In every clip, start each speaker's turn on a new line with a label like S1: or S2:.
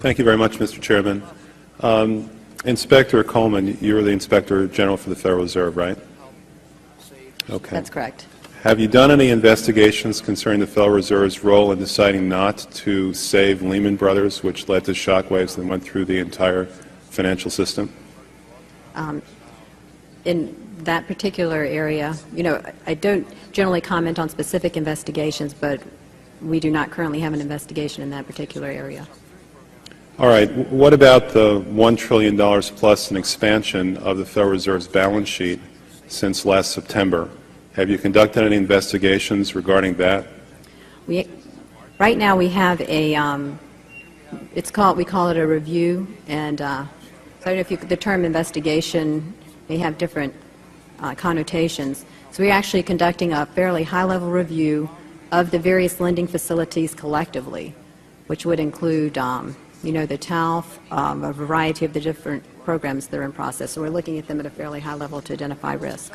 S1: Thank you very much, Mr. Chairman. Inspector Coleman, you're the Inspector General for the Federal Reserve, right? Okay.
S2: That's correct.
S1: Have you done any investigations concerning the Federal Reserve's role in deciding not to save Lehman Brothers, which led to shockwaves that went through the entire financial system?
S2: In that particular area, I don't generally comment on specific investigations, but we do not currently have an investigation in that particular area.
S1: All right. What about the $1 trillion plus in expansion of the Federal Reserve's balance sheet since last September? Have you conducted any investigations regarding that?
S2: Right now we have a, we call it a review, and so I don't know if the term investigation may have different connotations. So we're actually conducting a fairly high-level review of the various lending facilities collectively, which would include, the TALF, a variety of the different programs that are in process. So we're looking at them at a fairly high level to identify risk.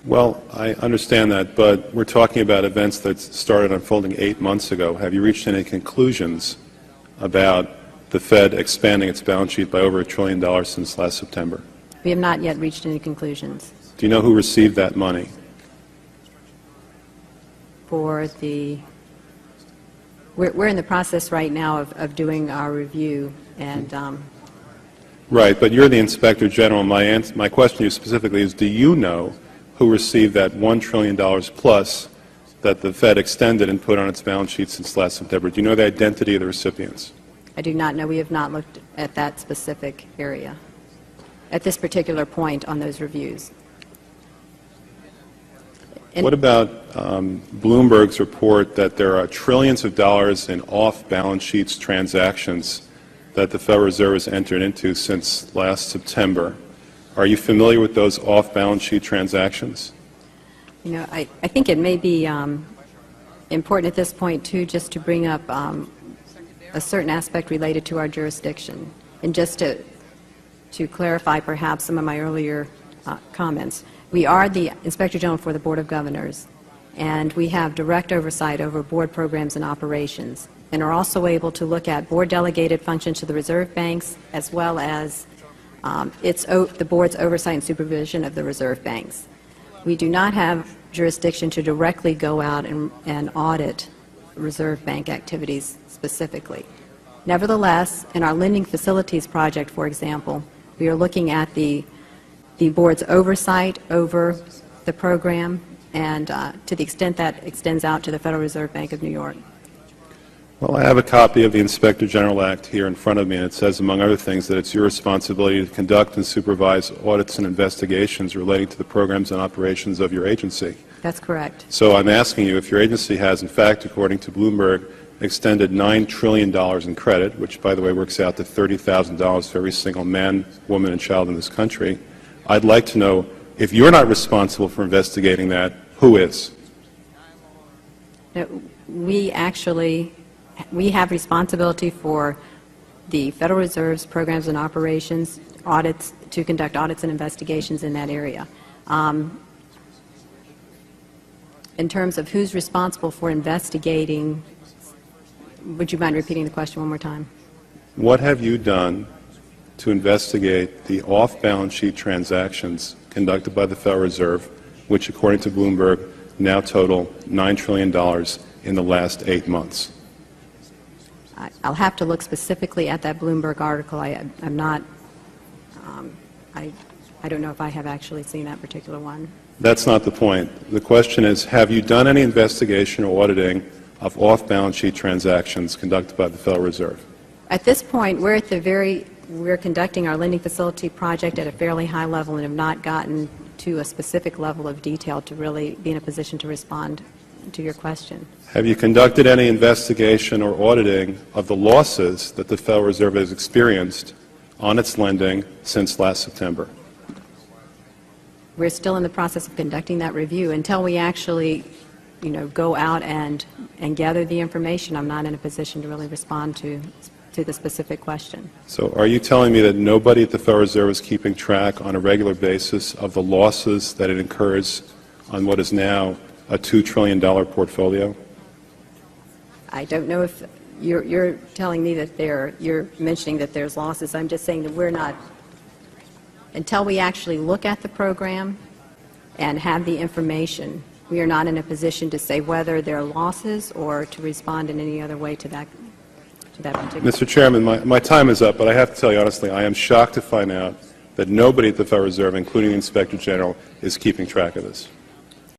S1: Well, I understand that, but we're talking about events that started unfolding 8 months ago. Have you reached any conclusions about the Fed expanding its balance sheet by over $1 trillion since last September?
S2: We have not yet reached any conclusions.
S1: Do you know who received that money?
S2: For the, we're in the process right now of doing our review, and
S1: Right, but you're the Inspector General. My question to you specifically is, do you know who received that $1 trillion plus that the Fed extended and put on its balance sheet since last September? Do you know the identity of the recipients?
S2: I do not know. We have not looked at that specific area at this particular point on those reviews.
S1: What about Bloomberg's report that there are trillions of dollars in off-balance sheets transactions that the Federal Reserve has entered into since last September? Are you familiar with those off-balance sheet transactions?
S2: I think it may be important at this point, too, just to bring up a certain aspect related to our jurisdiction. And just to clarify perhaps some of my earlier comments, we are the Inspector General for the Board of Governors, and we have direct oversight over board programs and operations, and are also able to look at board-delegated functions to the reserve banks, as well as the board's oversight and supervision of the reserve banks. We do not have jurisdiction to directly go out and audit reserve bank activities specifically. Nevertheless, in our lending facilities project, for example, we are looking at the board's oversight over the program, and to the extent that extends out to the Federal Reserve Bank of New York.
S1: Well, I have a copy of the Inspector General Act here in front of me, and it says, among other things, that it's your responsibility to conduct and supervise audits and investigations relating to the programs and operations of your agency.
S2: That's correct.
S1: So I'm asking you if your agency has, in fact, according to Bloomberg, extended $9 trillion in credit, which, by the way, works out to $30,000 for every single man, woman, and child in this country. I'd like to know, if you're not responsible for investigating that, who is?
S2: We have responsibility for the Federal Reserve's programs and operations, audits, to conduct audits and investigations in that area. In terms of who's responsible for investigating, would you mind repeating the question one more time?
S1: What have you done to investigate the off-balance sheet transactions conducted by the Federal Reserve, which, according to Bloomberg, now total $9 trillion in the last 8 months?
S2: I'll have to look specifically at that Bloomberg article. I'm not, I don't know if I have actually seen that particular one.
S1: That's not the point. The question is, have you done any investigation or auditing of off-balance sheet transactions conducted by the Federal Reserve?
S2: At this point, we're conducting our lending facility project at a fairly high level and have not gotten to a specific level of detail to really be in a position to respond to your question.
S1: Have you conducted any investigation or auditing of the losses that the Federal Reserve has experienced on its lending since last September?
S2: We're still in the process of conducting that review. Until we actually, go out and gather the information, I'm not in a position to really respond to the specific question.
S1: So are you telling me that nobody at the Federal Reserve is keeping track on a regular basis of the losses that it incurs on what is now a $2 trillion portfolio?
S2: I don't know if you're telling me that you're mentioning that there's losses. I'm just saying that we're not, until we actually look at the program and have the information, we are not in a position to say whether there are losses or to respond in any other way to that particular.
S1: Mr. Chairman, my time is up, but I have to tell you honestly, I am shocked to find out that nobody at the Federal Reserve, including the Inspector General, is keeping track of this.